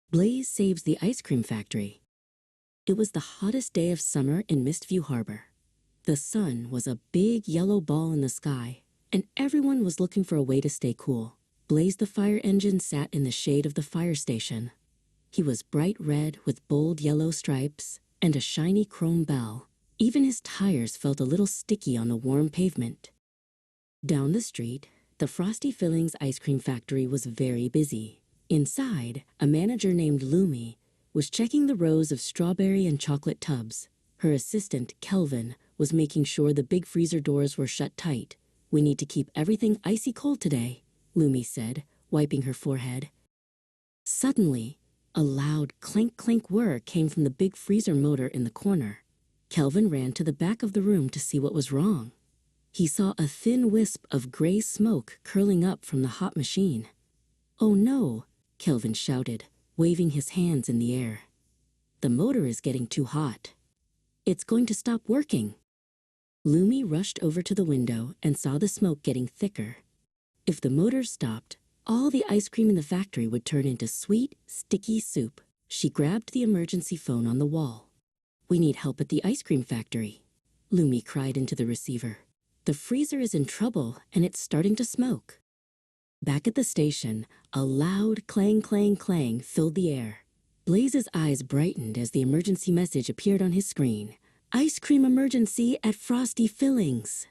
Blaze saves the ice cream factory. It was the hottest day of summer in Mistview Harbor. The sun was a big yellow ball in the sky, and everyone was looking for a way to stay cool. Blaze the fire engine sat in the shade of the fire station. He was bright red with bold yellow stripes and a shiny chrome bell. Even his tires felt a little sticky on the warm pavement. Down the street, the Frosty Fillings ice cream factory was very busy. Inside, a manager named Lumi was checking the rows of strawberry and chocolate tubs. Her assistant, Kelvin, was making sure the big freezer doors were shut tight. "We need to keep everything icy cold today," Lumi said, wiping her forehead. Suddenly, a loud clank-clank whir came from the big freezer motor in the corner. Kelvin ran to the back of the room to see what was wrong. He saw a thin wisp of gray smoke curling up from the hot machine. "Oh no," Kelvin shouted, waving his hands in the air. "The motor is getting too hot. It's going to stop working." Lumi rushed over to the window and saw the smoke getting thicker. If the motor stopped, all the ice cream in the factory would turn into sweet, sticky soup. She grabbed the emergency phone on the wall. "We need help at the ice cream factory," Lumi cried into the receiver. "The freezer is in trouble and it's starting to smoke." Back at the station, a loud clang, clang, clang filled the air. Blaze's eyes brightened as the emergency message appeared on his screen. "Ice cream emergency at Frosty Fillings."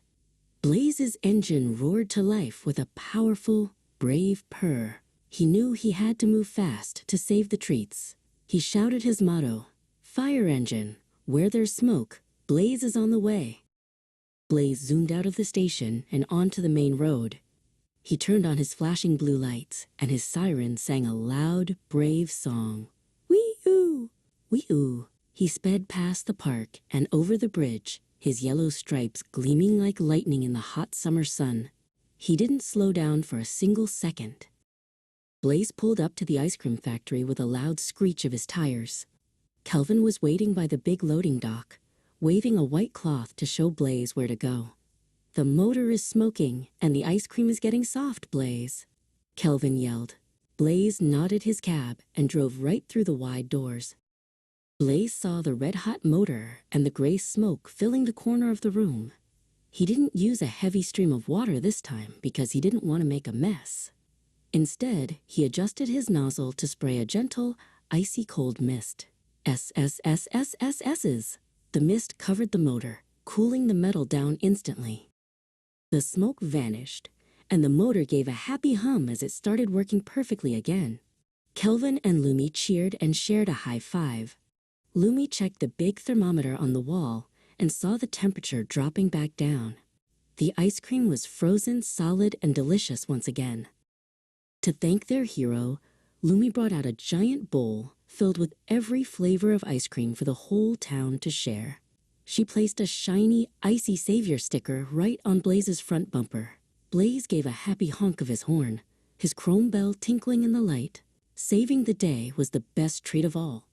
Blaze's engine roared to life with a powerful, brave purr. He knew he had to move fast to save the treats. He shouted his motto, "Fire engine, where there's smoke, Blaze is on the way." Blaze zoomed out of the station and onto the main road. He turned on his flashing blue lights, and his siren sang a loud, brave song. Wee-oo! Wee-oo! He sped past the park and over the bridge, his yellow stripes gleaming like lightning in the hot summer sun. He didn't slow down for a single second. Blaze pulled up to the ice cream factory with a loud screech of his tires. Kelvin was waiting by the big loading dock, waving a white cloth to show Blaze where to go. "The motor is smoking, and the ice cream is getting soft, Blaze," Kelvin yelled. Blaze nodded his cab and drove right through the wide doors. Blaze saw the red-hot motor and the gray smoke filling the corner of the room. He didn't use a heavy stream of water this time because he didn't want to make a mess. Instead, he adjusted his nozzle to spray a gentle, icy cold mist. SSSSSS's. The mist covered the motor, cooling the metal down instantly. The smoke vanished, and the motor gave a happy hum as it started working perfectly again. Kelvin and Lumi cheered and shared a high five. Lumi checked the big thermometer on the wall and saw the temperature dropping back down. The ice cream was frozen, solid, and delicious once again. To thank their hero, Lumi brought out a giant bowl filled with every flavor of ice cream for the whole town to share. She placed a shiny, icy savior sticker right on Blaze's front bumper. Blaze gave a happy honk of his horn, his chrome bell tinkling in the light. Saving the day was the best treat of all.